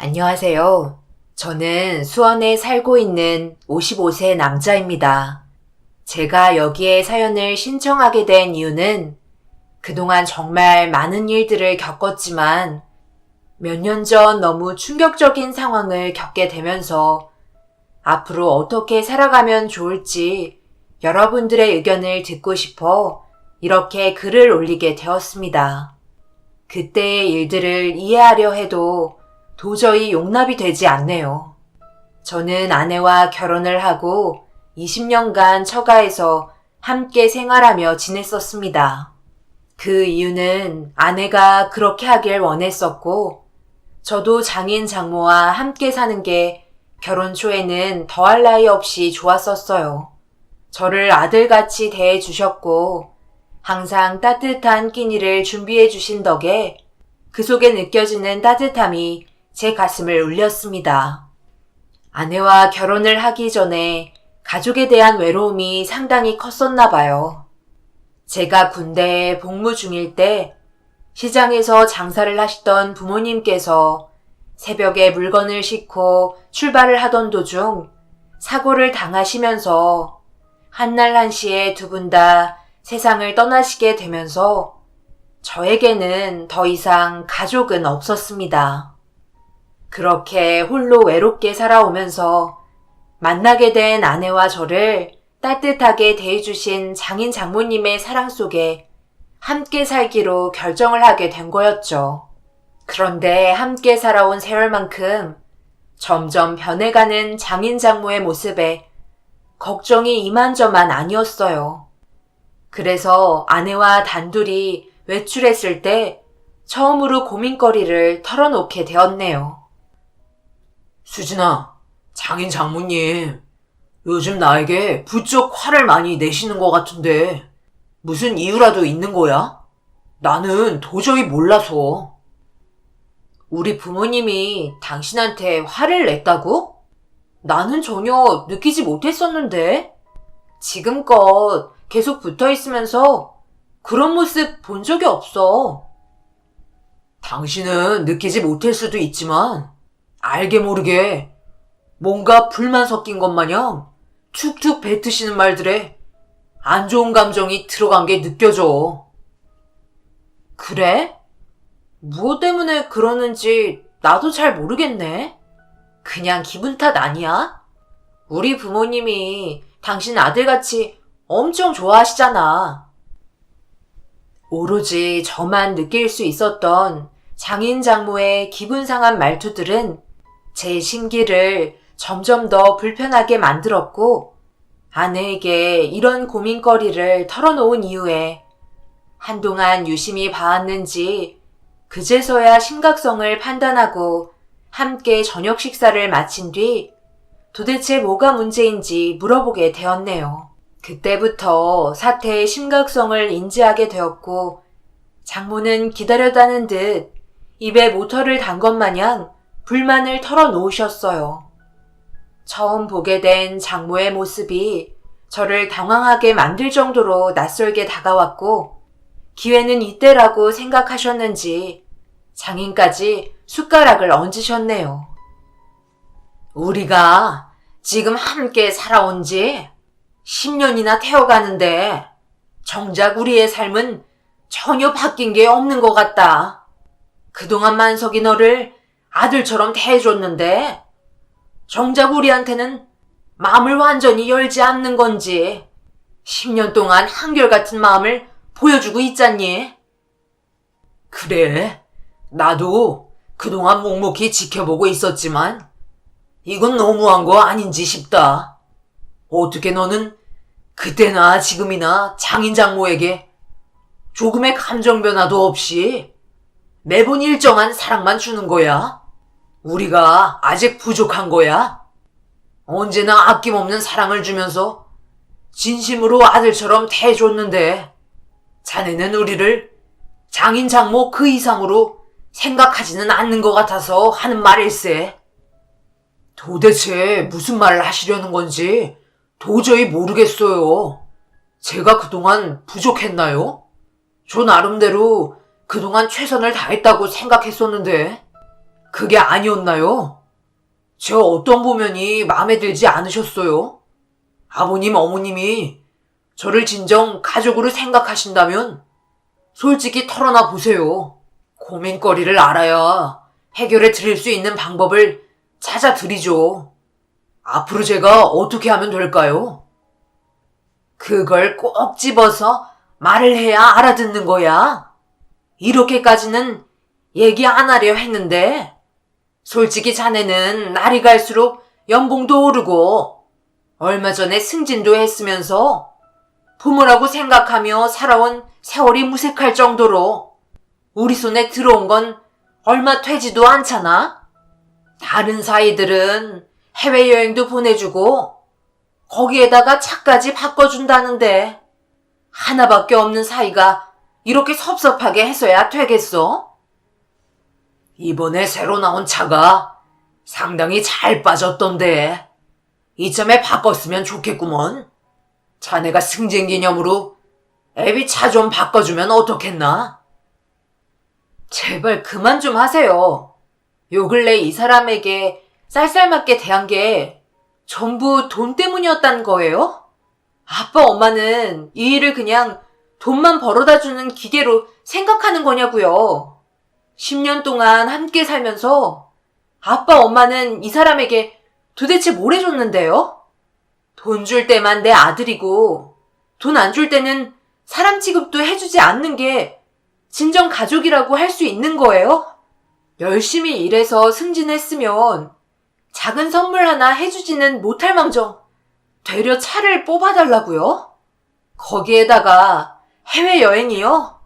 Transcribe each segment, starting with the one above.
안녕하세요. 저는 수원에 살고 있는 55세 남자입니다. 제가 여기에 사연을 신청하게 된 이유는 그동안 정말 많은 일들을 겪었지만 몇 년 전 너무 충격적인 상황을 겪게 되면서 앞으로 어떻게 살아가면 좋을지 여러분들의 의견을 듣고 싶어 이렇게 글을 올리게 되었습니다. 그때의 일들을 이해하려 해도 도저히 용납이 되지 않네요. 저는 아내와 결혼을 하고 20년간 처가에서 함께 생활하며 지냈었습니다. 그 이유는 아내가 그렇게 하길 원했었고, 저도 장인 장모와 함께 사는 게 결혼 초에는 더할 나위 없이 좋았었어요. 저를 아들같이 대해주셨고, 항상 따뜻한 끼니를 준비해 주신 덕에 그 속에 느껴지는 따뜻함이 제 가슴을 울렸습니다. 아내와 결혼을 하기 전에 가족에 대한 외로움이 상당히 컸었나 봐요. 제가 군대에 복무 중일 때 시장에서 장사를 하시던 부모님께서 새벽에 물건을 싣고 출발을 하던 도중 사고를 당하시면서 한날 한시에 두 분 다 세상을 떠나시게 되면서 저에게는 더 이상 가족은 없었습니다. 그렇게 홀로 외롭게 살아오면서 만나게 된 아내와 저를 따뜻하게 대해주신 장인 장모님의 사랑 속에 함께 살기로 결정을 하게 된 거였죠. 그런데 함께 살아온 세월만큼 점점 변해가는 장인 장모의 모습에 걱정이 이만저만 아니었어요. 그래서 아내와 단둘이 외출했을 때 처음으로 고민거리를 털어놓게 되었네요. 수진아, 장인 장모님, 요즘 나에게 부쩍 화를 많이 내시는 것 같은데 무슨 이유라도 있는 거야? 나는 도저히 몰라서. 우리 부모님이 당신한테 화를 냈다고? 나는 전혀 느끼지 못했었는데. 지금껏 계속 붙어 있으면서 그런 모습 본 적이 없어. 당신은 느끼지 못할 수도 있지만 알게 모르게 뭔가 불만 섞인 것 마냥 툭툭 뱉으시는 말들에 안 좋은 감정이 들어간 게 느껴져. 그래? 무엇 때문에 그러는지 나도 잘 모르겠네. 그냥 기분 탓 아니야? 우리 부모님이 당신 아들같이 엄청 좋아하시잖아. 오로지 저만 느낄 수 있었던 장인 장모의 기분 상한 말투들은 제 심기를 점점 더 불편하게 만들었고, 아내에게 이런 고민거리를 털어놓은 이후에 한동안 유심히 봐왔는지 그제서야 심각성을 판단하고 함께 저녁 식사를 마친 뒤 도대체 뭐가 문제인지 물어보게 되었네요. 그때부터 사태의 심각성을 인지하게 되었고, 장모는 기다렸다는 듯 입에 모터를 단 것 마냥 불만을 털어놓으셨어요. 처음 보게 된 장모의 모습이 저를 당황하게 만들 정도로 낯설게 다가왔고, 기회는 이때라고 생각하셨는지 장인까지 숟가락을 얹으셨네요. 우리가 지금 함께 살아온 지 10년이나 되어가는데 정작 우리의 삶은 전혀 바뀐 게 없는 것 같다. 그동안 만석이 너를 아들처럼 대해줬는데 정작 우리한테는 마음을 완전히 열지 않는 건지 10년 동안 한결같은 마음을 보여주고 있잖니? 그래, 나도 그동안 묵묵히 지켜보고 있었지만 이건 너무한 거 아닌지 싶다. 어떻게 너는 그때나 지금이나 장인 장모에게 조금의 감정 변화도 없이 매번 일정한 사랑만 주는 거야? 우리가 아직 부족한 거야? 언제나 아낌없는 사랑을 주면서 진심으로 아들처럼 대해줬는데 자네는 우리를 장인 장모 그 이상으로 생각하지는 않는 것 같아서 하는 말일세. 도대체 무슨 말을 하시려는 건지 도저히 모르겠어요. 제가 그동안 부족했나요? 저 나름대로 그동안 최선을 다했다고 생각했었는데. 그게 아니었나요? 제 어떤 부면이 마음에 들지 않으셨어요? 아버님, 어머님이 저를 진정 가족으로 생각하신다면 솔직히 털어놔 보세요. 고민거리를 알아야 해결해 드릴 수 있는 방법을 찾아 드리죠. 앞으로 제가 어떻게 하면 될까요? 그걸 꼭 집어서 말을 해야 알아듣는 거야. 이렇게까지는 얘기 안 하려 했는데 솔직히 자네는 날이 갈수록 연봉도 오르고 얼마 전에 승진도 했으면서 부모라고 생각하며 살아온 세월이 무색할 정도로 우리 손에 들어온 건 얼마 되지도 않잖아. 다른 사이들은 해외여행도 보내주고 거기에다가 차까지 바꿔준다는데 하나밖에 없는 사이가 이렇게 섭섭하게 해서야 되겠어? 이번에 새로 나온 차가 상당히 잘 빠졌던데 이참에 바꿨으면 좋겠구먼. 자네가 승진 기념으로 애비 차 좀 바꿔주면 어떻겠나? 제발 그만 좀 하세요. 요 근래 이 사람에게 쌀쌀맞게 대한 게 전부 돈 때문이었다는 거예요? 아빠 엄마는 이 일을 그냥 돈만 벌어다 주는 기계로 생각하는 거냐고요. 10년 동안 함께 살면서 아빠 엄마는 이 사람에게 도대체 뭘 해줬는데요? 돈 줄 때만 내 아들이고 돈 안 줄 때는 사람 취급도 해주지 않는 게 진정 가족이라고 할 수 있는 거예요? 열심히 일해서 승진했으면 작은 선물 하나 해주지는 못할 망정 되려 차를 뽑아달라고요? 거기에다가 해외여행이요?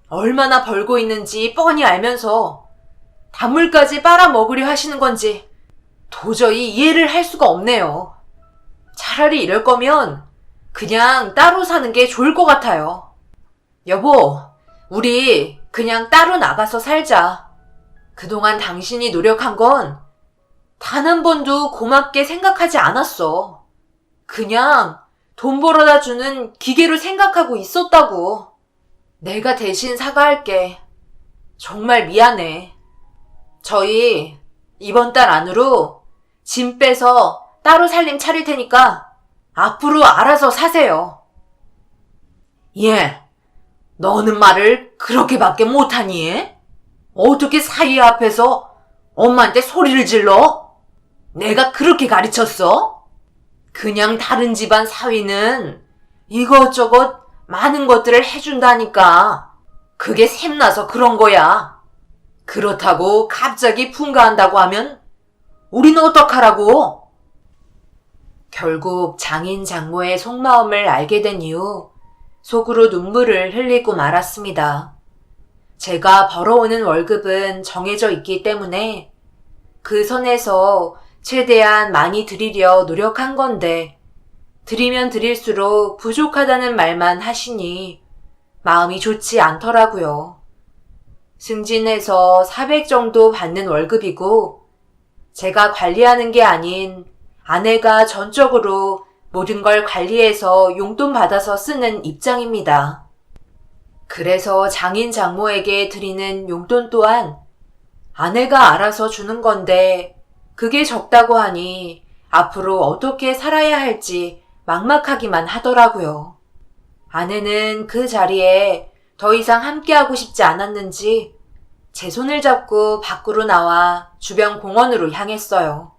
얼마나 벌고 있는지 뻔히 알면서 단물까지 빨아먹으려 하시는 건지 도저히 이해를 할 수가 없네요. 차라리 이럴 거면 그냥 따로 사는 게 좋을 것 같아요. 여보, 우리 그냥 따로 나가서 살자. 그동안 당신이 노력한 건 단 한 번도 고맙게 생각하지 않았어. 그냥 돈 벌어다 주는 기계로 생각하고 있었다고. 내가 대신 사과할게. 정말 미안해. 저희 이번 달 안으로 짐 빼서 따로 살림 차릴 테니까 앞으로 알아서 사세요. 예, 너는 말을 그렇게밖에 못하니? 어떻게 사위 앞에서 엄마한테 소리를 질러? 내가 그렇게 가르쳤어? 그냥 다른 집안 사위는 이것저것 많은 것들을 해준다니까. 그게 샘나서 그런 거야. 그렇다고 갑자기 분가한다고 하면 우리는 어떡하라고? 결국 장인 장모의 속마음을 알게 된 이후 속으로 눈물을 흘리고 말았습니다. 제가 벌어오는 월급은 정해져 있기 때문에 그 선에서 최대한 많이 드리려 노력한 건데 드리면 드릴수록 부족하다는 말만 하시니 마음이 좋지 않더라고요. 승진해서 400 정도 받는 월급이고 제가 관리하는 게 아닌 아내가 전적으로 모든 걸 관리해서 용돈 받아서 쓰는 입장입니다. 그래서 장인 장모에게 드리는 용돈 또한 아내가 알아서 주는 건데 그게 적다고 하니 앞으로 어떻게 살아야 할지 막막하기만 하더라고요. 아내는 그 자리에 더 이상 함께하고 싶지 않았는지 제 손을 잡고 밖으로 나와 주변 공원으로 향했어요.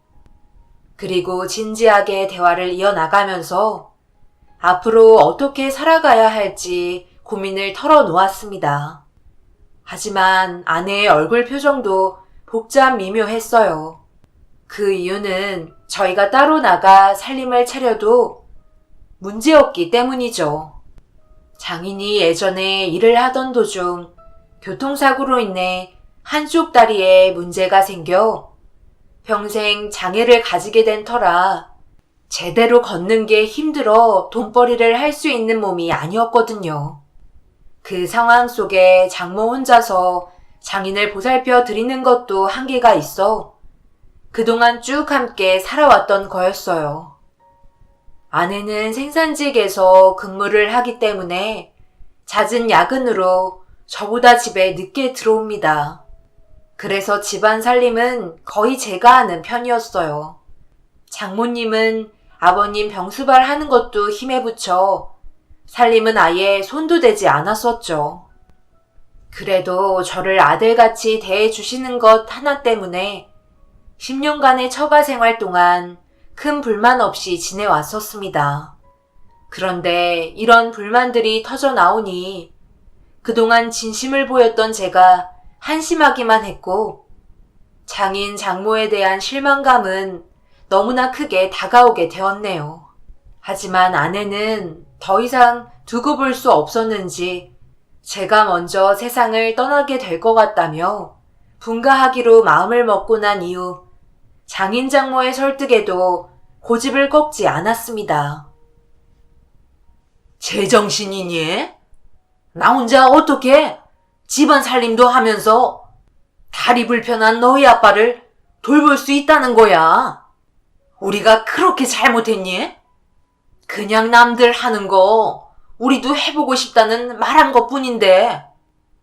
그리고 진지하게 대화를 이어나가면서 앞으로 어떻게 살아가야 할지 고민을 털어놓았습니다. 하지만 아내의 얼굴 표정도 복잡 미묘했어요. 그 이유는 저희가 따로 나가 살림을 차려도 문제없기 때문이죠. 장인이 예전에 일을 하던 도중 교통사고로 인해 한쪽 다리에 문제가 생겨 평생 장애를 가지게 된 터라 제대로 걷는 게 힘들어 돈벌이를 할 수 있는 몸이 아니었거든요. 그 상황 속에 장모 혼자서 장인을 보살펴 드리는 것도 한계가 있어 그동안 쭉 함께 살아왔던 거였어요. 아내는 생산직에서 근무를 하기 때문에 잦은 야근으로 저보다 집에 늦게 들어옵니다. 그래서 집안 살림은 거의 제가 하는 편이었어요. 장모님은 아버님 병수발 하는 것도 힘에 붙여 살림은 아예 손도 대지 않았었죠. 그래도 저를 아들같이 대해주시는 것 하나 때문에 10년간의 처가 생활 동안 큰 불만 없이 지내왔었습니다. 그런데 이런 불만들이 터져 나오니 그동안 진심을 보였던 제가 한심하기만 했고 장인 장모에 대한 실망감은 너무나 크게 다가오게 되었네요. 하지만 아내는 더 이상 두고 볼 수 없었는지 제가 먼저 세상을 떠나게 될 것 같다며 분가하기로 마음을 먹고 난 이후 장인 장모의 설득에도 고집을 꺾지 않았습니다. 제정신이니? 나 혼자 어떻게 집안 살림도 하면서 다리 불편한 너희 아빠를 돌볼 수 있다는 거야? 우리가 그렇게 잘못했니? 그냥 남들 하는 거 우리도 해보고 싶다는 말한 것뿐인데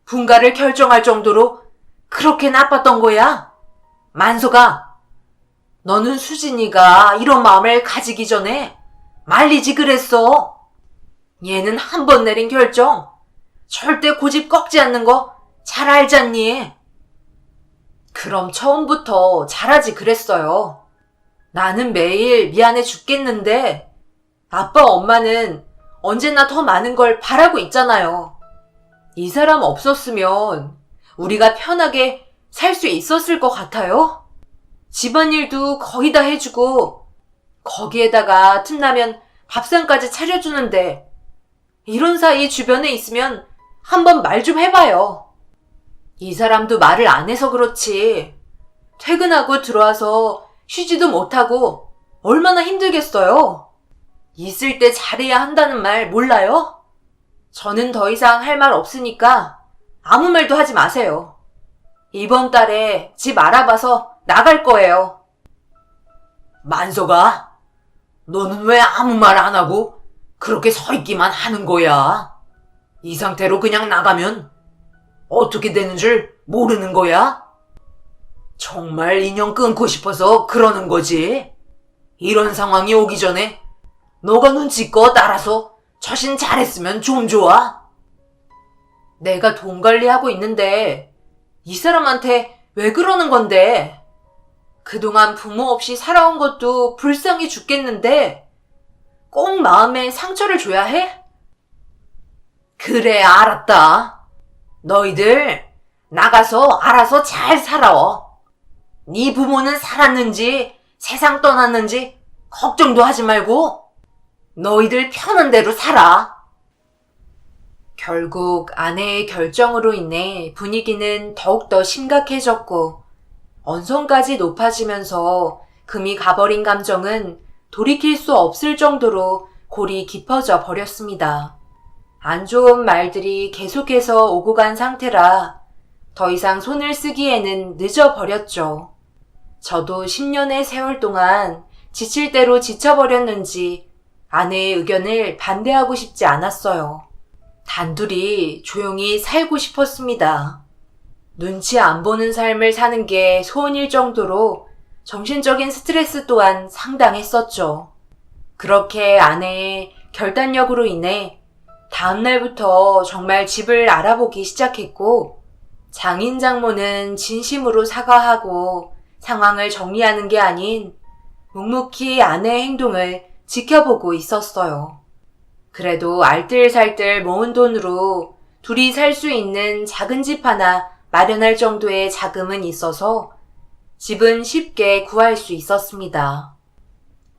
분가를 결정할 정도로 그렇게 나빴던 거야? 만석아, 너는 수진이가 이런 마음을 가지기 전에 말리지 그랬어. 얘는 한 번 내린 결정 절대 고집 꺾지 않는 거 잘 알잖니? 그럼 처음부터 잘하지 그랬어요. 나는 매일 미안해 죽겠는데 아빠 엄마는 언제나 더 많은 걸 바라고 있잖아요. 이 사람 없었으면 우리가 편하게 살 수 있었을 것 같아요? 집안일도 거의 다 해주고 거기에다가 틈나면 밥상까지 차려주는데 이런 사이 주변에 있으면 한번 말 좀 해봐요. 이 사람도 말을 안 해서 그렇지 퇴근하고 들어와서 쉬지도 못하고 얼마나 힘들겠어요. 있을 때 잘해야 한다는 말 몰라요? 저는 더 이상 할 말 없으니까 아무 말도 하지 마세요. 이번 달에 집 알아봐서 나갈 거예요. 만석아, 너는 왜 아무 말 안 하고 그렇게 서 있기만 하는 거야? 이 상태로 그냥 나가면 어떻게 되는 줄 모르는 거야? 정말 인연 끊고 싶어서 그러는 거지. 이런 상황이 오기 전에 너가 눈치껏 알아서 처신 잘했으면 좀 좋아. 내가 돈 관리하고 있는데 이 사람한테 왜 그러는 건데? 그동안 부모 없이 살아온 것도 불쌍해 죽겠는데 꼭 마음에 상처를 줘야 해? 그래, 알았다. 너희들 나가서 알아서 잘 살아. 네 부모는 살았는지 세상 떠났는지 걱정도 하지 말고 너희들 편한 대로 살아. 결국 아내의 결정으로 인해 분위기는 더욱더 심각해졌고 언성까지 높아지면서 금이 가버린 감정은 돌이킬 수 없을 정도로 골이 깊어져 버렸습니다. 안 좋은 말들이 계속해서 오고 간 상태라 더 이상 손을 쓰기에는 늦어버렸죠. 저도 10년의 세월 동안 지칠 대로 지쳐버렸는지 아내의 의견을 반대하고 싶지 않았어요. 단둘이 조용히 살고 싶었습니다. 눈치 안 보는 삶을 사는 게 소원일 정도로 정신적인 스트레스 또한 상당했었죠. 그렇게 아내의 결단력으로 인해 다음 날부터 정말 집을 알아보기 시작했고 장인 장모는 진심으로 사과하고 상황을 정리하는 게 아닌 묵묵히 아내의 행동을 지켜보고 있었어요. 그래도 알뜰살뜰 모은 돈으로 둘이 살 수 있는 작은 집 하나 마련할 정도의 자금은 있어서 집은 쉽게 구할 수 있었습니다.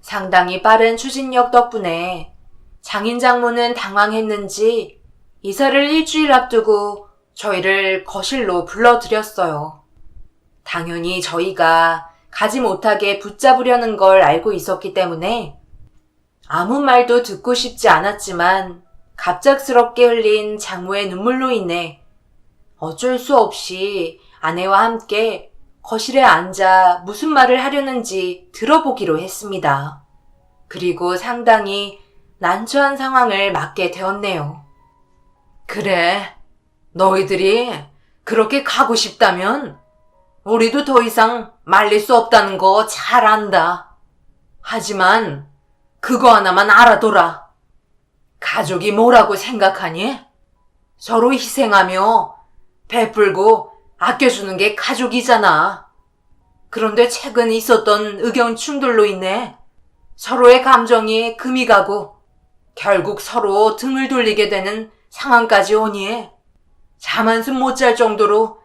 상당히 빠른 추진력 덕분에 장인 장모는 당황했는지 이사를 일주일 앞두고 저희를 거실로 불러들였어요. 당연히 저희가 가지 못하게 붙잡으려는 걸 알고 있었기 때문에 아무 말도 듣고 싶지 않았지만 갑작스럽게 흘린 장모의 눈물로 인해 어쩔 수 없이 아내와 함께 거실에 앉아 무슨 말을 하려는지 들어보기로 했습니다. 그리고 상당히 난처한 상황을 맞게 되었네요. 그래, 너희들이 그렇게 가고 싶다면 우리도 더 이상 말릴 수 없다는 거 잘 안다. 하지만 그거 하나만 알아둬라. 가족이 뭐라고 생각하니? 서로 희생하며 베풀고 아껴주는 게 가족이잖아. 그런데 최근 있었던 의견 충돌로 인해 서로의 감정이 금이 가고 결국 서로 등을 돌리게 되는 상황까지 오니 잠 한숨 못 잘 정도로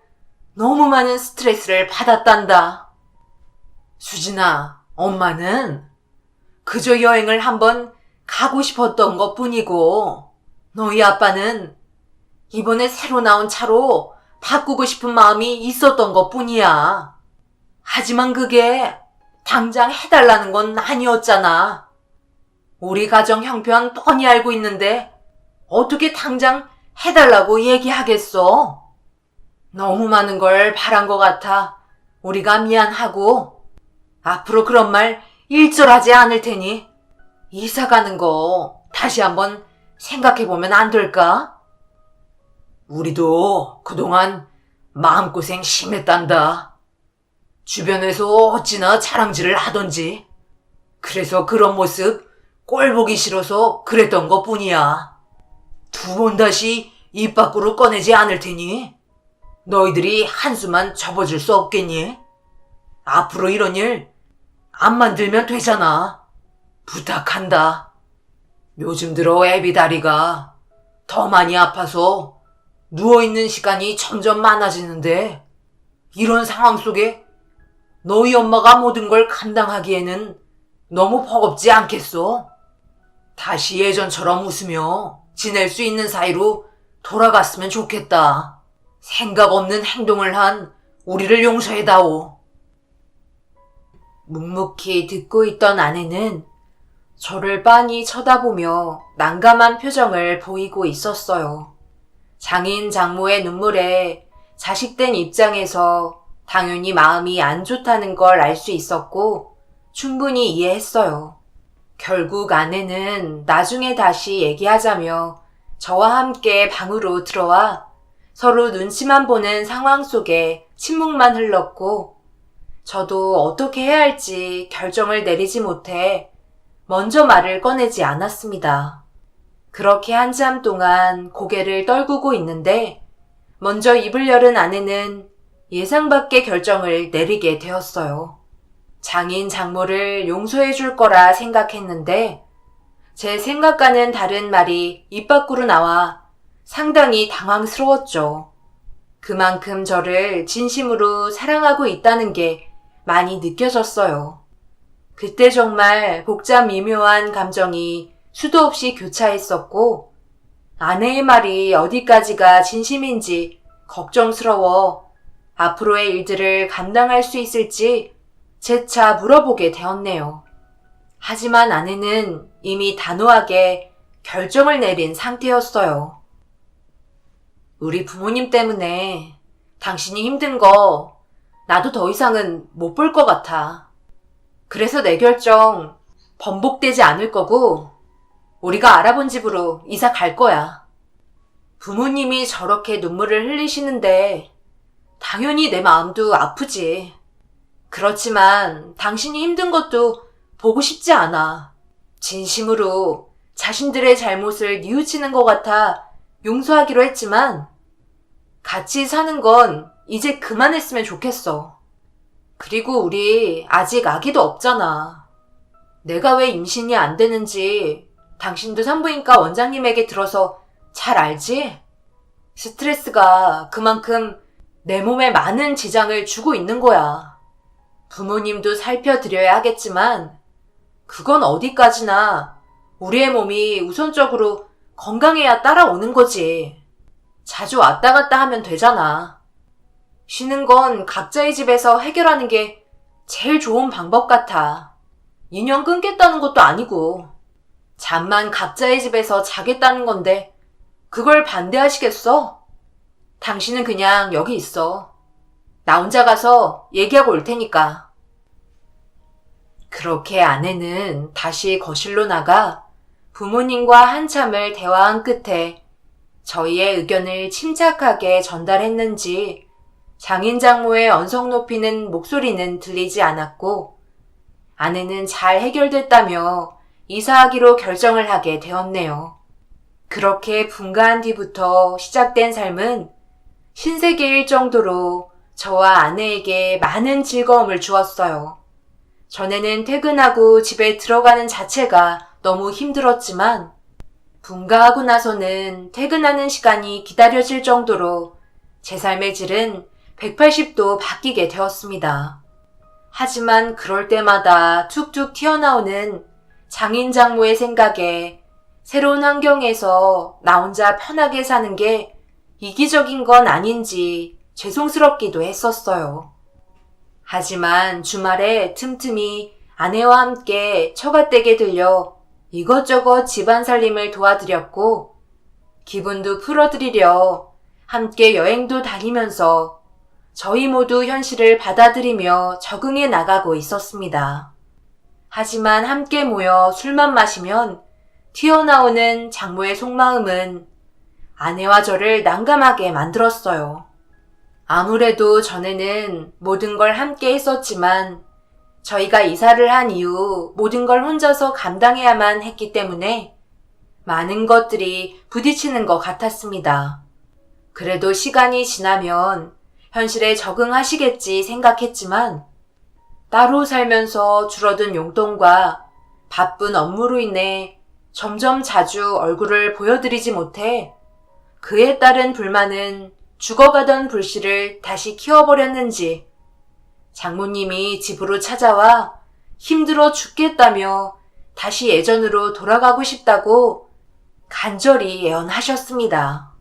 너무 많은 스트레스를 받았단다. 수진아, 엄마는 그저 여행을 한번 가고 싶었던 것 뿐이고 너희 아빠는 이번에 새로 나온 차로 바꾸고 싶은 마음이 있었던 것 뿐이야. 하지만 그게 당장 해달라는 건 아니었잖아. 우리 가정 형편 뻔히 알고 있는데 어떻게 당장 해달라고 얘기하겠어? 너무 많은 걸 바란 것 같아 우리가 미안하고 앞으로 그런 말 일절하지 않을 테니 이사 가는 거 다시 한번 생각해보면 안 될까? 우리도 그동안 마음고생 심했단다. 주변에서 어찌나 자랑질을 하던지. 그래서 그런 모습 꼴 보기 싫어서 그랬던 것 뿐이야. 두 번 다시 입 밖으로 꺼내지 않을 테니 너희들이 한수만 접어줄 수 없겠니? 앞으로 이런 일 안 만들면 되잖아. 부탁한다. 요즘 들어 애비 다리가 더 많이 아파서 누워있는 시간이 점점 많아지는데 이런 상황 속에 너희 엄마가 모든 걸 감당하기에는 너무 버겁지 않겠어? 다시 예전처럼 웃으며 지낼 수 있는 사이로 돌아갔으면 좋겠다. 생각 없는 행동을 한 우리를 용서해다오. 묵묵히 듣고 있던 아내는 저를 빤히 쳐다보며 난감한 표정을 보이고 있었어요. 장인 장모의 눈물에 자식된 입장에서 당연히 마음이 안 좋다는 걸 알 수 있었고 충분히 이해했어요. 결국 아내는 나중에 다시 얘기하자며 저와 함께 방으로 들어와 서로 눈치만 보는 상황 속에 침묵만 흘렀고 저도 어떻게 해야 할지 결정을 내리지 못해 먼저 말을 꺼내지 않았습니다. 그렇게 한참 동안 고개를 떨구고 있는데 먼저 입을 열은 아내는 예상 밖의 결정을 내리게 되었어요. 장인 장모를 용서해 줄 거라 생각했는데 제 생각과는 다른 말이 입 밖으로 나와 상당히 당황스러웠죠. 그만큼 저를 진심으로 사랑하고 있다는 게 많이 느껴졌어요. 그때 정말 복잡 미묘한 감정이 수도 없이 교차했었고 아내의 말이 어디까지가 진심인지 걱정스러워 앞으로의 일들을 감당할 수 있을지 재차 물어보게 되었네요. 하지만 아내는 이미 단호하게 결정을 내린 상태였어요. 우리 부모님 때문에 당신이 힘든 거 나도 더 이상은 못 볼 것 같아. 그래서 내 결정 번복되지 않을 거고 우리가 알아본 집으로 이사 갈 거야. 부모님이 저렇게 눈물을 흘리시는데 당연히 내 마음도 아프지. 그렇지만 당신이 힘든 것도 보고 싶지 않아. 진심으로 자신들의 잘못을 뉘우치는 것 같아 용서하기로 했지만 같이 사는 건 이제 그만했으면 좋겠어. 그리고 우리 아직 아기도 없잖아. 내가 왜 임신이 안 되는지 당신도 산부인과 원장님에게 들어서 잘 알지? 스트레스가 그만큼 내 몸에 많은 지장을 주고 있는 거야. 부모님도 살펴드려야 하겠지만 그건 어디까지나 우리의 몸이 우선적으로 건강해야 따라오는 거지. 자주 왔다 갔다 하면 되잖아. 쉬는 건 각자의 집에서 해결하는 게 제일 좋은 방법 같아. 인연 끊겠다는 것도 아니고 잠만 각자의 집에서 자겠다는 건데 그걸 반대하시겠어? 당신은 그냥 여기 있어. 나 혼자 가서 얘기하고 올 테니까. 그렇게 아내는 다시 거실로 나가 부모님과 한참을 대화한 끝에 저희의 의견을 침착하게 전달했는지 장인 장모의 언성 높이는 목소리는 들리지 않았고 아내는 잘 해결됐다며 이사하기로 결정을 하게 되었네요. 그렇게 분가한 뒤부터 시작된 삶은 신세계일 정도로 저와 아내에게 많은 즐거움을 주었어요. 전에는 퇴근하고 집에 들어가는 자체가 너무 힘들었지만 분가하고 나서는 퇴근하는 시간이 기다려질 정도로 제 삶의 질은 180도 바뀌게 되었습니다. 하지만 그럴 때마다 툭툭 튀어나오는 장인 장모의 생각에 새로운 환경에서 나 혼자 편하게 사는 게 이기적인 건 아닌지 죄송스럽기도 했었어요. 하지만 주말에 틈틈이 아내와 함께 처갓댁에 들려 이것저것 집안 살림을 도와드렸고 기분도 풀어드리려 함께 여행도 다니면서 저희 모두 현실을 받아들이며 적응해 나가고 있었습니다. 하지만 함께 모여 술만 마시면 튀어나오는 장모의 속마음은 아내와 저를 난감하게 만들었어요. 아무래도 전에는 모든 걸 함께 했었지만 저희가 이사를 한 이후 모든 걸 혼자서 감당해야만 했기 때문에 많은 것들이 부딪히는 것 같았습니다. 그래도 시간이 지나면 현실에 적응하시겠지 생각했지만 따로 살면서 줄어든 용돈과 바쁜 업무로 인해 점점 자주 얼굴을 보여드리지 못해 그에 따른 불만은 죽어가던 불씨를 다시 키워버렸는지 장모님이 집으로 찾아와 힘들어 죽겠다며 다시 예전으로 돌아가고 싶다고 간절히 애원하셨습니다.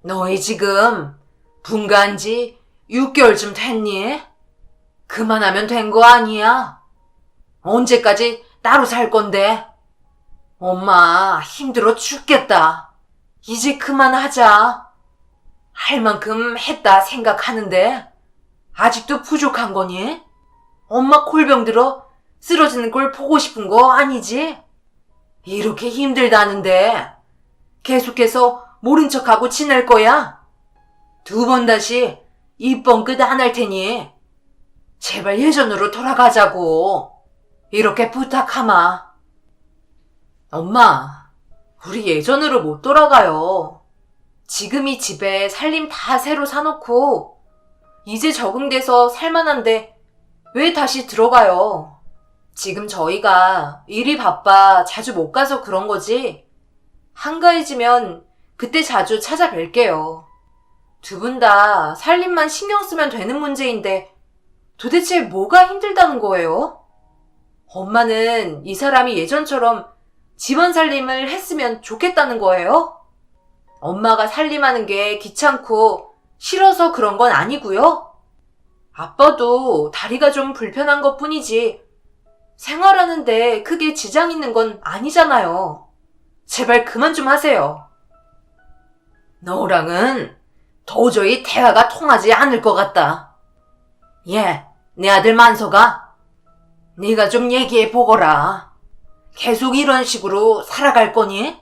너희 지금 분가한 지 6개월쯤 됐니? 그만하면 된 거 아니야? 언제까지 따로 살 건데? 엄마 힘들어 죽겠다. 이제 그만하자. 할 만큼 했다 생각하는데 아직도 부족한 거니? 엄마 콜병 들어 쓰러지는 걸 보고 싶은 거 아니지? 이렇게 힘들다는데 계속해서 모른 척하고 지낼 거야? 2번 다시 입번 끝 안 할 테니 제발 예전으로 돌아가자고 이렇게 부탁하마. 엄마, 우리 예전으로 못 돌아가요. 지금 이 집에 살림 다 새로 사놓고 이제 적응돼서 살만한데 왜 다시 들어가요? 지금 저희가 일이 바빠 자주 못 가서 그런 거지. 한가해지면 그때 자주 찾아뵐게요. 2분 다 살림만 신경 쓰면 되는 문제인데 도대체 뭐가 힘들다는 거예요? 엄마는 이 사람이 예전처럼 집안 살림을 했으면 좋겠다는 거예요? 엄마가 살림하는 게 귀찮고 싫어서 그런 건 아니고요. 아빠도 다리가 좀 불편한 것 뿐이지 생활하는데 크게 지장 있는 건 아니잖아요. 제발 그만 좀 하세요. 너랑은 도저히 대화가 통하지 않을 것 같다. 예, 내 아들 만서가 네가 좀 얘기해 보거라. 계속 이런 식으로 살아갈 거니?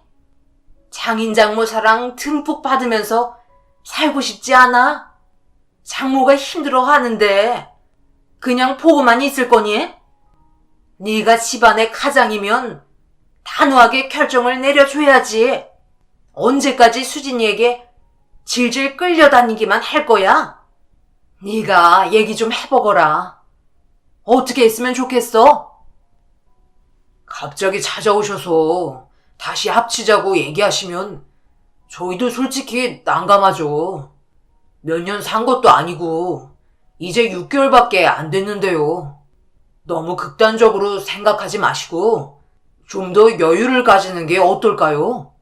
장인 장모 사랑 듬뿍 받으면서 살고 싶지 않아? 장모가 힘들어 하는데 그냥 보고만 있을 거니? 네가 집안의 가장이면 단호하게 결정을 내려줘야지. 언제까지 수진이에게 질질 끌려다니기만 할 거야? 네가 얘기 좀 해보거라. 어떻게 했으면 좋겠어? 갑자기 찾아오셔서 다시 합치자고 얘기하시면 저희도 솔직히 난감하죠. 몇 년 산 것도 아니고 이제 6개월밖에 안 됐는데요. 너무 극단적으로 생각하지 마시고 좀 더 여유를 가지는 게 어떨까요?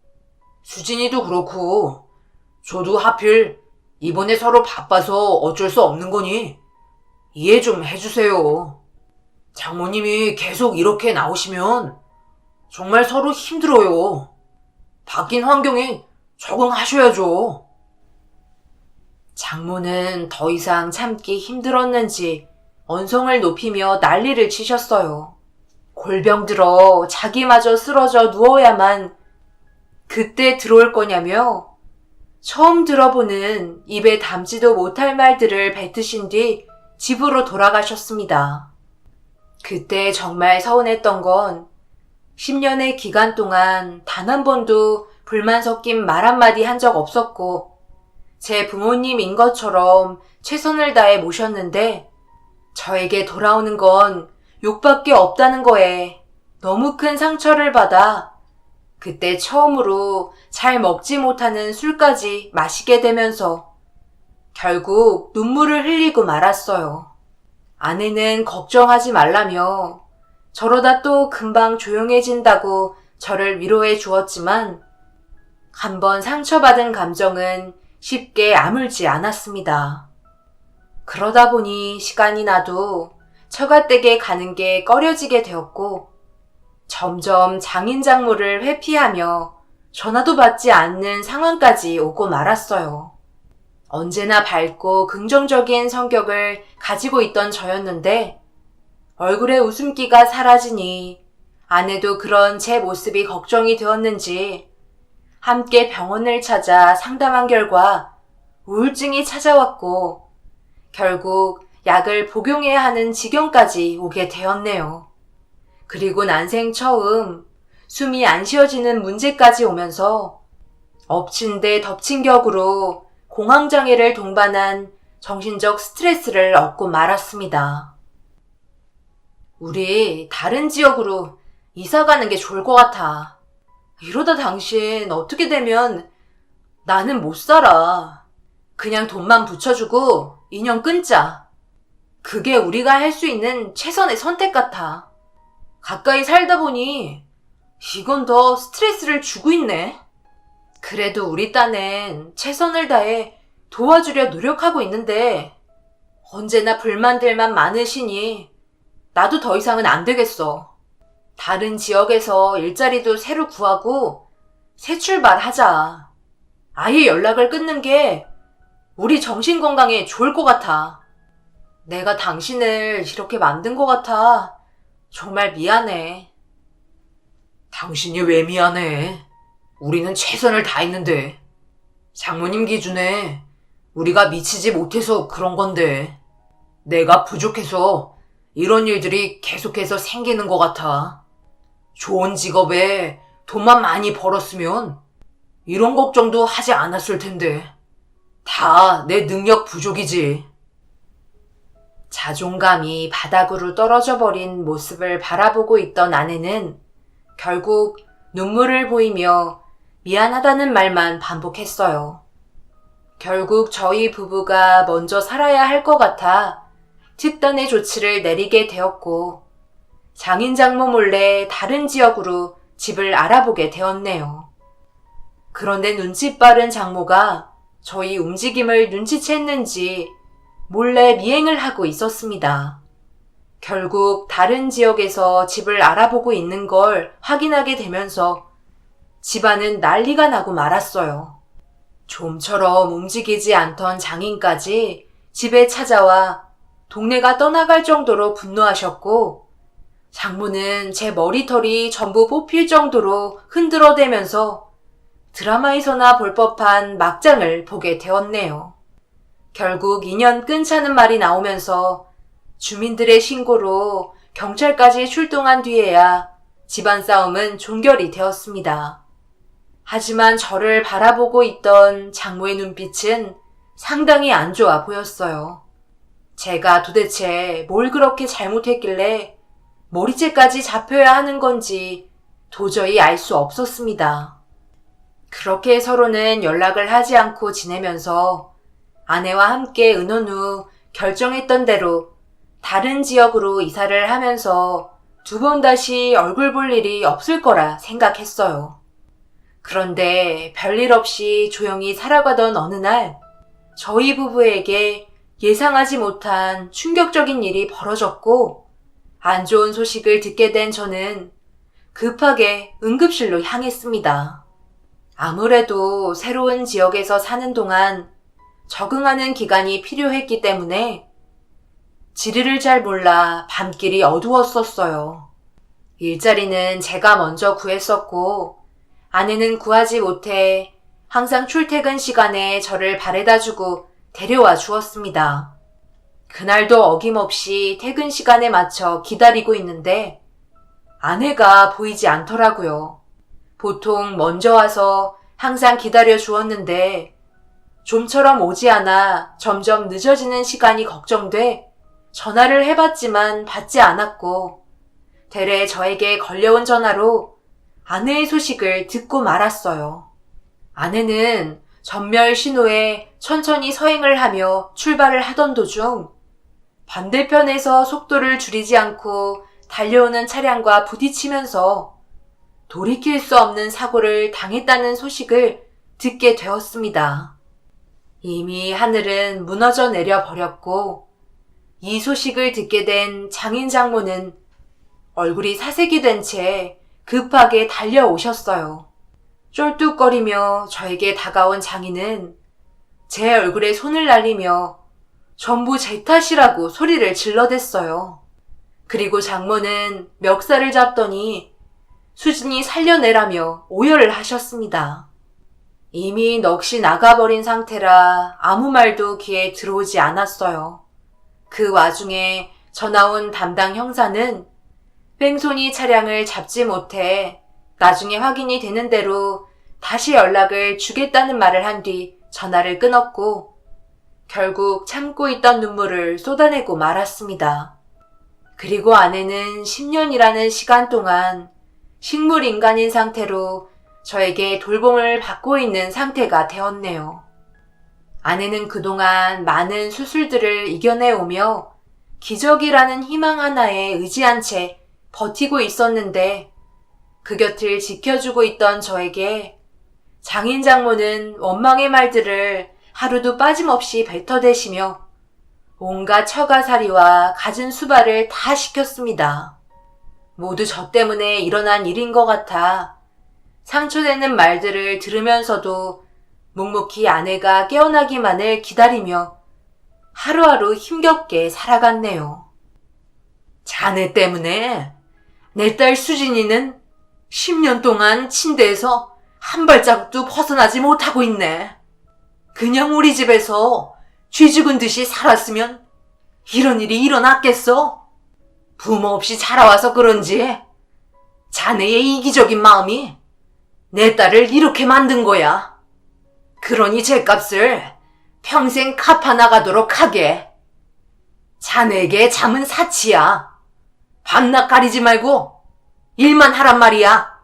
수진이도 그렇고 저도 하필 이번에 서로 바빠서 어쩔 수 없는 거니 이해 좀 해주세요. 장모님이 계속 이렇게 나오시면 정말 서로 힘들어요. 바뀐 환경에 적응하셔야죠. 장모는 더 이상 참기 힘들었는지 언성을 높이며 난리를 치셨어요. 골병 들어 자기마저 쓰러져 누워야만 그때 들어올 거냐며 처음 들어보는 입에 담지도 못할 말들을 뱉으신 뒤 집으로 돌아가셨습니다. 그때 정말 서운했던 건 10년의 기간 동안 단 한 번도 불만 섞인 말 한마디 한 적 없었고 제 부모님인 것처럼 최선을 다해 모셨는데 저에게 돌아오는 건 욕밖에 없다는 거에 너무 큰 상처를 받아 그때 처음으로 잘 먹지 못하는 술까지 마시게 되면서 결국 눈물을 흘리고 말았어요. 아내는 걱정하지 말라며 저러다 또 금방 조용해진다고 저를 위로해 주었지만 한번 상처받은 감정은 쉽게 아물지 않았습니다. 그러다 보니 시간이 나도 처가댁에 가는 게 꺼려지게 되었고 점점 장인 장모를 회피하며 전화도 받지 않는 상황까지 오고 말았어요. 언제나 밝고 긍정적인 성격을 가지고 있던 저였는데 얼굴에 웃음기가 사라지니 아내도 그런 제 모습이 걱정이 되었는지 함께 병원을 찾아 상담한 결과 우울증이 찾아왔고 결국 약을 복용해야 하는 지경까지 오게 되었네요. 그리고 난생 처음 숨이 안 쉬어지는 문제까지 오면서 엎친 데 덮친 격으로 공황장애를 동반한 정신적 스트레스를 얻고 말았습니다. 우리 다른 지역으로 이사 가는 게 좋을 것 같아. 이러다 당신 어떻게 되면 나는 못 살아. 그냥 돈만 붙여주고 인연 끊자. 그게 우리가 할 수 있는 최선의 선택 같아. 가까이 살다 보니 이건 더 스트레스를 주고 있네. 그래도 우리 딴엔 최선을 다해 도와주려 노력하고 있는데 언제나 불만들만 많으시니 나도 더 이상은 안 되겠어. 다른 지역에서 일자리도 새로 구하고 새 출발하자. 아예 연락을 끊는 게 우리 정신건강에 좋을 것 같아. 내가 당신을 이렇게 만든 것 같아. 정말 미안해. 당신이 왜 미안해? 우리는 최선을 다했는데. 장모님 기준에 우리가 미치지 못해서 그런 건데. 내가 부족해서 이런 일들이 계속해서 생기는 것 같아. 좋은 직업에 돈만 많이 벌었으면 이런 걱정도 하지 않았을 텐데. 다 내 능력 부족이지. 자존감이 바닥으로 떨어져 버린 모습을 바라보고 있던 아내는 결국 눈물을 보이며 미안하다는 말만 반복했어요. 결국 저희 부부가 먼저 살아야 할 것 같아 특단의 조치를 내리게 되었고 장인 장모 몰래 다른 지역으로 집을 알아보게 되었네요. 그런데 눈치 빠른 장모가 저희 움직임을 눈치챘는지 몰래 미행을 하고 있었습니다. 결국 다른 지역에서 집을 알아보고 있는 걸 확인하게 되면서 집안은 난리가 나고 말았어요. 좀처럼 움직이지 않던 장인까지 집에 찾아와 동네가 떠나갈 정도로 분노하셨고 장모는 제 머리털이 전부 뽑힐 정도로 흔들어대면서 드라마에서나 볼 법한 막장을 보게 되었네요. 결국 인연 끊자는 말이 나오면서 주민들의 신고로 경찰까지 출동한 뒤에야 집안 싸움은 종결이 되었습니다. 하지만 저를 바라보고 있던 장모의 눈빛은 상당히 안 좋아 보였어요. 제가 도대체 뭘 그렇게 잘못했길래 머리채까지 잡혀야 하는 건지 도저히 알 수 없었습니다. 그렇게 서로는 연락을 하지 않고 지내면서 아내와 함께 의논 후 결정했던 대로 다른 지역으로 이사를 하면서 두 번 다시 얼굴 볼 일이 없을 거라 생각했어요. 그런데 별일 없이 조용히 살아가던 어느 날 저희 부부에게 예상하지 못한 충격적인 일이 벌어졌고 안 좋은 소식을 듣게 된 저는 급하게 응급실로 향했습니다. 아무래도 새로운 지역에서 사는 동안 적응하는 기간이 필요했기 때문에 지리를 잘 몰라 밤길이 어두웠었어요. 일자리는 제가 먼저 구했었고 아내는 구하지 못해 항상 출퇴근 시간에 저를 바래다주고 데려와 주었습니다. 그날도 어김없이 퇴근 시간에 맞춰 기다리고 있는데 아내가 보이지 않더라고요. 보통 먼저 와서 항상 기다려 주었는데 좀처럼 오지 않아 점점 늦어지는 시간이 걱정돼 전화를 해봤지만 받지 않았고 대래 저에게 걸려온 전화로 아내의 소식을 듣고 말았어요. 아내는 전멸 신호에 천천히 서행을 하며 출발을 하던 도중 반대편에서 속도를 줄이지 않고 달려오는 차량과 부딪히면서 돌이킬 수 없는 사고를 당했다는 소식을 듣게 되었습니다. 이미 하늘은 무너져 내려 버렸고 이 소식을 듣게 된 장인 장모는 얼굴이 사색이 된 채 급하게 달려오셨어요. 쫄뚝거리며 저에게 다가온 장인은 제 얼굴에 손을 날리며 전부 제 탓이라고 소리를 질러댔어요. 그리고 장모는 멱살을 잡더니 수진이 살려내라며 오열을 하셨습니다. 이미 넋이 나가버린 상태라 아무 말도 귀에 들어오지 않았어요. 그 와중에 전화온 담당 형사는 뺑소니 차량을 잡지 못해 나중에 확인이 되는 대로 다시 연락을 주겠다는 말을 한 뒤 전화를 끊었고 결국 참고 있던 눈물을 쏟아내고 말았습니다. 그리고 아내는 10년이라는 시간 동안 식물인간인 상태로 저에게 돌봄을 받고 있는 상태가 되었네요. 아내는 그동안 많은 수술들을 이겨내오며 기적이라는 희망 하나에 의지한 채 버티고 있었는데 그 곁을 지켜주고 있던 저에게 장인 장모는 원망의 말들을 하루도 빠짐없이 뱉어대시며 온갖 처가살이와 갖은 수발을 다 시켰습니다. 모두 저 때문에 일어난 일인 것 같아 상처되는 말들을 들으면서도 묵묵히 아내가 깨어나기만을 기다리며 하루하루 힘겹게 살아갔네요. 자네 때문에 내 딸 수진이는 10년 동안 침대에서 한 발자국도 벗어나지 못하고 있네. 그냥 우리 집에서 쥐 죽은 듯이 살았으면 이런 일이 일어났겠어? 부모 없이 자라와서 그런지 자네의 이기적인 마음이 내 딸을 이렇게 만든 거야. 그러니 죗값을 평생 갚아나가도록 하게. 자네에게 잠은 사치야. 밤낮 가리지 말고 일만 하란 말이야.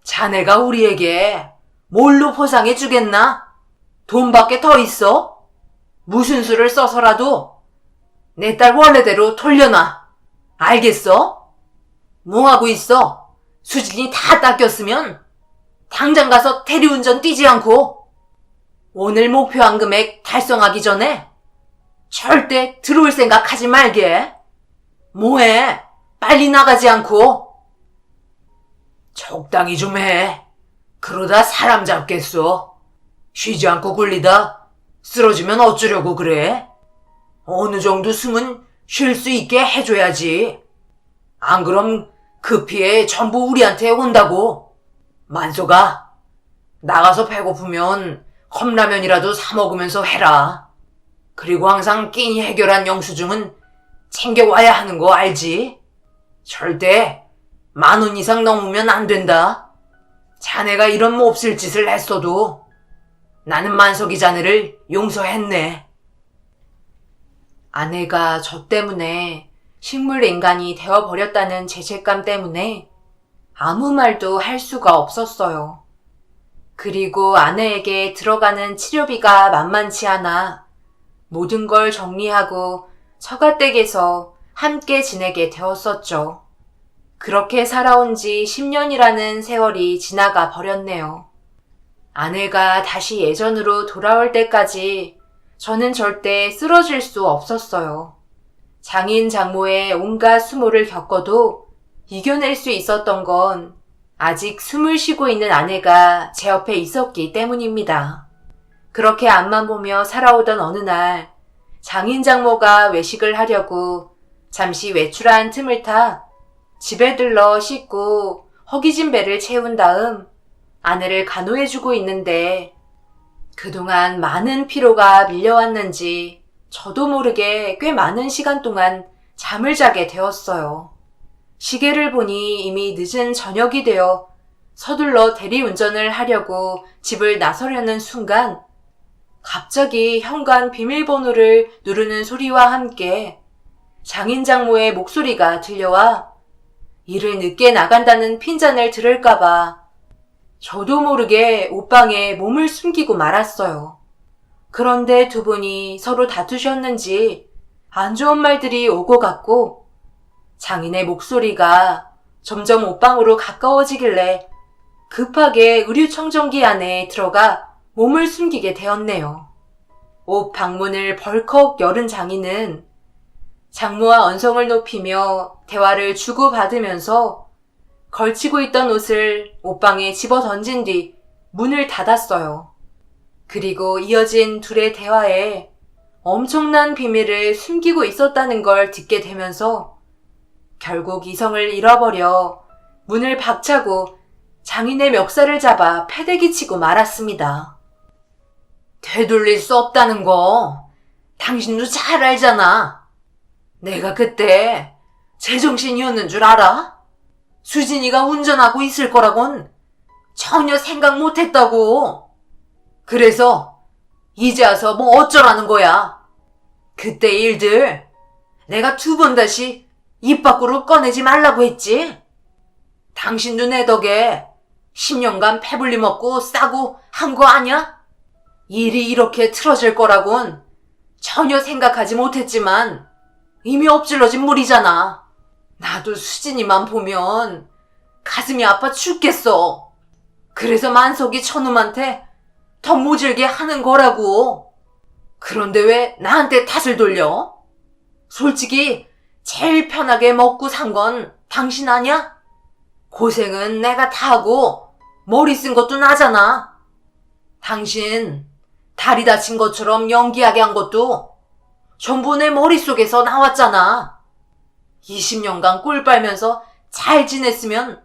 자네가 우리에게 뭘로 보상해 주겠나? 돈밖에 더 있어? 무슨 수를 써서라도 내 딸 원래대로 돌려놔. 알겠어? 뭐하고 있어? 수진이 다 닦였으면 당장 가서 대리운전 뛰지 않고 오늘 목표한 금액 달성하기 전에 절대 들어올 생각 하지 말게. 뭐해? 빨리 나가지 않고. 적당히 좀 해. 그러다 사람 잡겠어. 쉬지 않고 굴리다 쓰러지면 어쩌려고 그래? 어느 정도 숨은 쉴 수 있게 해줘야지. 안 그럼 그 피해 전부 우리한테 온다고. 만소가, 나가서 배고프면 컵라면이라도 사 먹으면서 해라. 그리고 항상 끼니 해결한 영수증은 챙겨와야 하는 거 알지? 절대 10,000원 이상 넘으면 안 된다. 자네가 이런 몹쓸 짓을 했어도 나는 만석이 자네를 용서했네. 아내가 저 때문에 식물인간이 되어버렸다는 죄책감 때문에 아무 말도 할 수가 없었어요. 그리고 아내에게 들어가는 치료비가 만만치 않아 모든 걸 정리하고 처가댁에서 함께 지내게 되었었죠. 그렇게 살아온 지 10년이라는 세월이 지나가 버렸네요. 아내가 다시 예전으로 돌아올 때까지 저는 절대 쓰러질 수 없었어요. 장인 장모의 온갖 수모를 겪어도 이겨낼 수 있었던 건 아직 숨을 쉬고 있는 아내가 제 옆에 있었기 때문입니다. 그렇게 앞만 보며 살아오던 어느 날 장인 장모가 외식을 하려고 잠시 외출한 틈을 타 집에 들러 씻고 허기진 배를 채운 다음 아내를 간호해주고 있는데 그동안 많은 피로가 밀려왔는지 저도 모르게 꽤 많은 시간 동안 잠을 자게 되었어요. 시계를 보니 이미 늦은 저녁이 되어 서둘러 대리운전을 하려고 집을 나서려는 순간 갑자기 현관 비밀번호를 누르는 소리와 함께 장인 장모의 목소리가 들려와 일을 늦게 나간다는 핀잔을 들을까봐 저도 모르게 옷방에 몸을 숨기고 말았어요. 그런데 두 분이 서로 다투셨는지 안 좋은 말들이 오고 갔고 장인의 목소리가 점점 옷방으로 가까워지길래 급하게 의류청정기 안에 들어가 몸을 숨기게 되었네요. 옷 방문을 벌컥 열은 장인은 장모와 언성을 높이며 대화를 주고받으면서 걸치고 있던 옷을 옷방에 집어 던진 뒤 문을 닫았어요. 그리고 이어진 둘의 대화에 엄청난 비밀을 숨기고 있었다는 걸 듣게 되면서 결국 이성을 잃어버려 문을 박차고 장인의 멱살을 잡아 패대기 치고 말았습니다. 되돌릴 수 없다는 거 당신도 잘 알잖아. 내가 그때 제정신이었는 줄 알아? 수진이가 운전하고 있을 거라곤 전혀 생각 못했다고. 그래서 이제 와서 뭐 어쩌라는 거야. 그때 일들 내가 2번 다시 입 밖으로 꺼내지 말라고 했지. 당신도 내 덕에 10년간 배불리 먹고 싸고 한 거 아냐? 일이 이렇게 틀어질 거라곤 전혀 생각하지 못했지만 이미 엎질러진 물이잖아. 나도 수진이만 보면 가슴이 아파 죽겠어. 그래서 만석이 저놈한테 더 모질게 하는 거라고. 그런데 왜 나한테 탓을 돌려? 솔직히 제일 편하게 먹고 산 건 당신 아냐? 고생은 내가 다 하고 머리 쓴 것도 나잖아. 당신 다리 다친 것처럼 연기하게 한 것도 전부 내 머릿속에서 나왔잖아. 20년간 꿀 빨면서 잘 지냈으면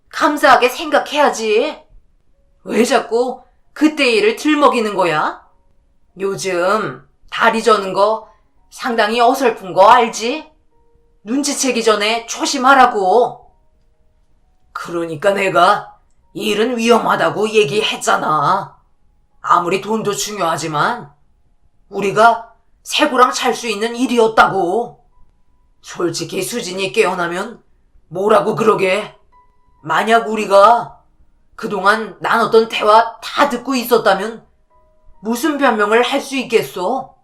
감사하게 생각해야지. 왜 자꾸 그때 일을 들먹이는 거야? 요즘 다리 저는 거 상당히 어설픈 거 알지? 눈치채기 전에 조심하라고. 그러니까 내가 일은 위험하다고 얘기했잖아. 아무리 돈도 중요하지만 우리가 새고랑 잘 수 있는 일이었다고. 솔직히 수진이 깨어나면 뭐라고 그러게. 만약 우리가 그동안 나눴던 대화 다 듣고 있었다면 무슨 변명을 할 수 있겠어?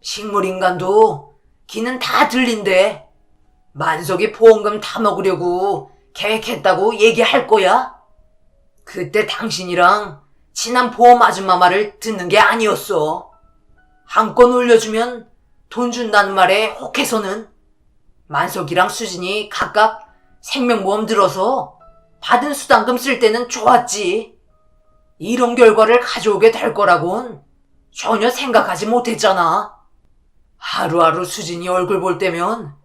식물인간도 귀는 다 들린대. 만석이 보험금 다 먹으려고 계획했다고 얘기할 거야? 그때 당신이랑 친한 보험 아줌마 말을 듣는 게 아니었어. 한 건 올려주면 돈 준다는 말에 혹해서는 만석이랑 수진이 각각 생명보험 들어서 받은 수당금 쓸 때는 좋았지. 이런 결과를 가져오게 될 거라곤 전혀 생각하지 못했잖아. 하루하루 수진이 얼굴 볼 때면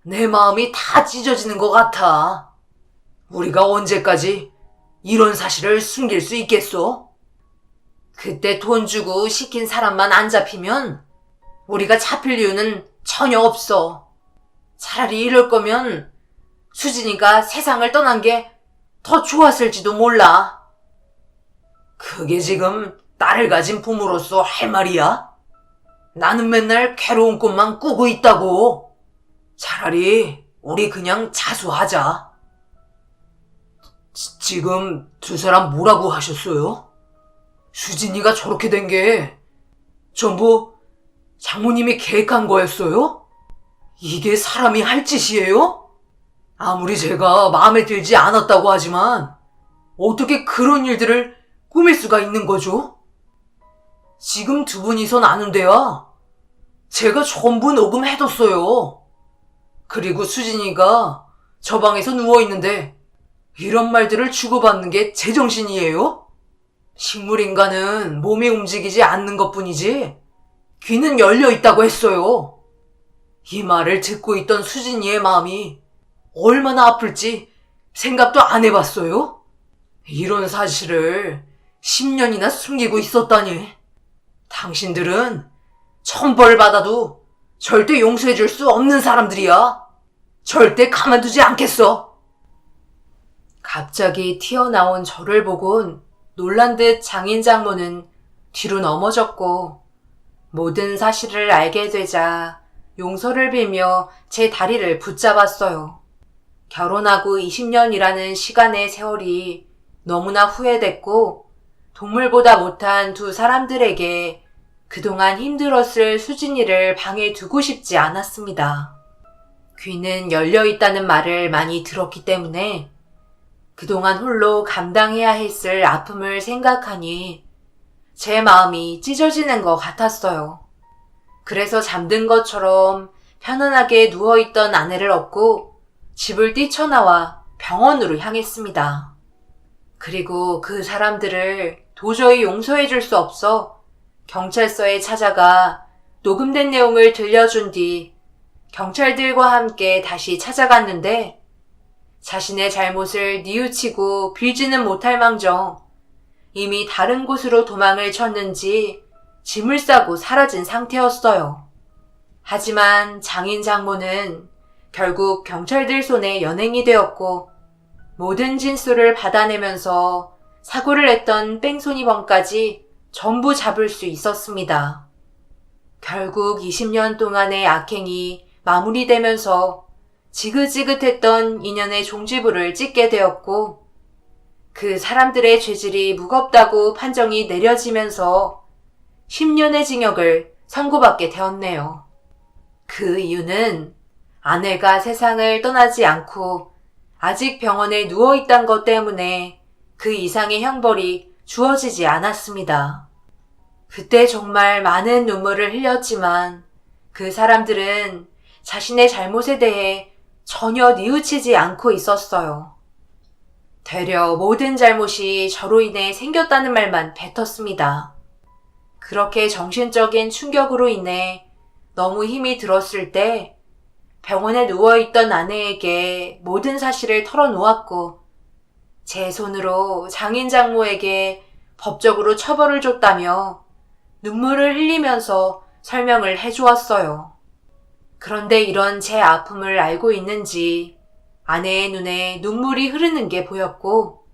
내 마음이 다 찢어지는 것 같아. 우리가 언제까지 이런 사실을 숨길 수 있겠어? 그때 돈 주고 시킨 사람만 안 잡히면 우리가 잡힐 이유는 전혀 없어. 차라리 이럴 거면 수진이가 세상을 떠난 게 더 좋았을지도 몰라. 그게 지금 딸을 가진 부모로서 할 말이야? 나는 맨날 괴로운 꿈만 꾸고 있다고. 차라리 우리 그냥 자수하자. 지금 두 사람 뭐라고 하셨어요? 수진이가 저렇게 된 게 전부 장모님이 계획한 거였어요? 이게 사람이 할 짓이에요? 아무리 제가 마음에 들지 않았다고 하지만 어떻게 그런 일들을 꾸밀 수가 있는 거죠? 지금 두 분이서 나눈 대화 제가 전부 녹음해뒀어요. 그리고 수진이가 저 방에서 누워있는데 이런 말들을 주고받는 게 제정신이에요? 식물인간은 몸이 움직이지 않는 것뿐이지 귀는 열려있다고 했어요. 이 말을 듣고 있던 수진이의 마음이 얼마나 아플지 생각도 안 해봤어요? 이런 사실을 10년이나 숨기고 있었다니. 당신들은 천벌 받아도 절대 용서해줄 수 없는 사람들이야. 절대 가만두지 않겠어. 갑자기 튀어나온 저를 보곤 놀란 듯 장인 장모는 뒤로 넘어졌고 모든 사실을 알게 되자 용서를 빌며 제 다리를 붙잡았어요. 결혼하고 20년이라는 시간의 세월이 너무나 후회됐고 동물보다 못한 두 사람들에게 그동안 힘들었을 수진이를 방에 두고 싶지 않았습니다. 귀는 열려 있다는 말을 많이 들었기 때문에 그동안 홀로 감당해야 했을 아픔을 생각하니 제 마음이 찢어지는 것 같았어요. 그래서 잠든 것처럼 편안하게 누워있던 아내를 업고 집을 뛰쳐나와 병원으로 향했습니다. 그리고 그 사람들을 도저히 용서해줄 수 없어 경찰서에 찾아가 녹음된 내용을 들려준 뒤 경찰들과 함께 다시 찾아갔는데 자신의 잘못을 뉘우치고 빌지는 못할 망정 이미 다른 곳으로 도망을 쳤는지 짐을 싸고 사라진 상태였어요. 하지만 장인 장모는 결국 경찰들 손에 연행이 되었고 모든 진술을 받아내면서 사고를 했던 뺑소니범까지 전부 잡을 수 있었습니다. 결국 20년 동안의 악행이 마무리되면서 지긋지긋했던 인연의 종지부를 찍게 되었고 그 사람들의 죄질이 무겁다고 판정이 내려지면서 10년의 징역을 선고받게 되었네요. 그 이유는 아내가 세상을 떠나지 않고 아직 병원에 누워있단 것 때문에 그 이상의 형벌이 주어지지 않았습니다. 그때 정말 많은 눈물을 흘렸지만 그 사람들은 자신의 잘못에 대해 전혀 뉘우치지 않고 있었어요. 되려 모든 잘못이 저로 인해 생겼다는 말만 뱉었습니다. 그렇게 정신적인 충격으로 인해 너무 힘이 들었을 때 병원에 누워있던 아내에게 모든 사실을 털어놓았고 제 손으로 장인 장모에게 법적으로 처벌을 줬다며 눈물을 흘리면서 설명을 해주었어요. 그런데 이런 제 아픔을 알고 있는지 아내의 눈에 눈물이 흐르는 게 보였고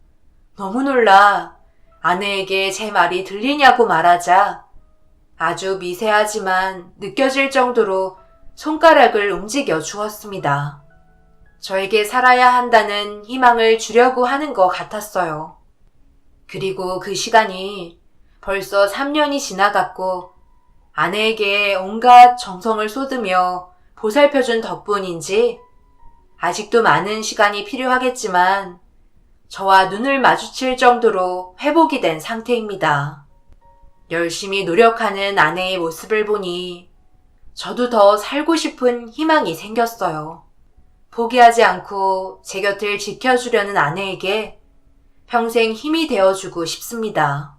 너무 놀라 아내에게 제 말이 들리냐고 말하자 아주 미세하지만 느껴질 정도로 손가락을 움직여 주었습니다. 저에게 살아야 한다는 희망을 주려고 하는 것 같았어요. 그리고 그 시간이 벌써 3년이 지나갔고 아내에게 온갖 정성을 쏟으며 보살펴준 덕분인지 아직도 많은 시간이 필요하겠지만 저와 눈을 마주칠 정도로 회복이 된 상태입니다. 열심히 노력하는 아내의 모습을 보니 저도 더 살고 싶은 희망이 생겼어요. 포기하지 않고 제 곁을 지켜주려는 아내에게 평생 힘이 되어주고 싶습니다.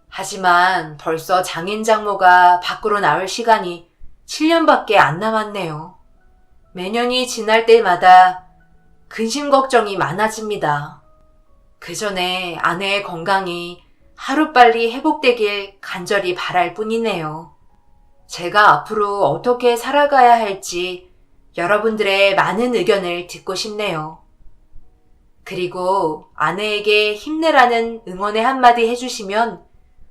하지만 벌써 장인 장모가 밖으로 나올 시간이 7년밖에 안 남았네요. 매년이 지날 때마다 근심 걱정이 많아집니다. 그 전에 아내의 건강이 하루빨리 회복되길 간절히 바랄 뿐이네요. 제가 앞으로 어떻게 살아가야 할지 여러분들의 많은 의견을 듣고 싶네요. 그리고 아내에게 힘내라는 응원의 한마디 해주시면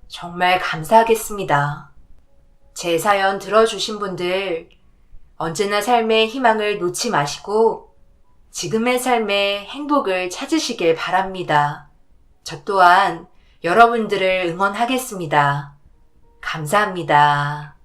정말 감사하겠습니다. 제 사연 들어주신 분들 언제나 삶의 희망을 놓지 마시고 지금의 삶의 행복을 찾으시길 바랍니다. 저 또한 여러분들을 응원하겠습니다. 감사합니다.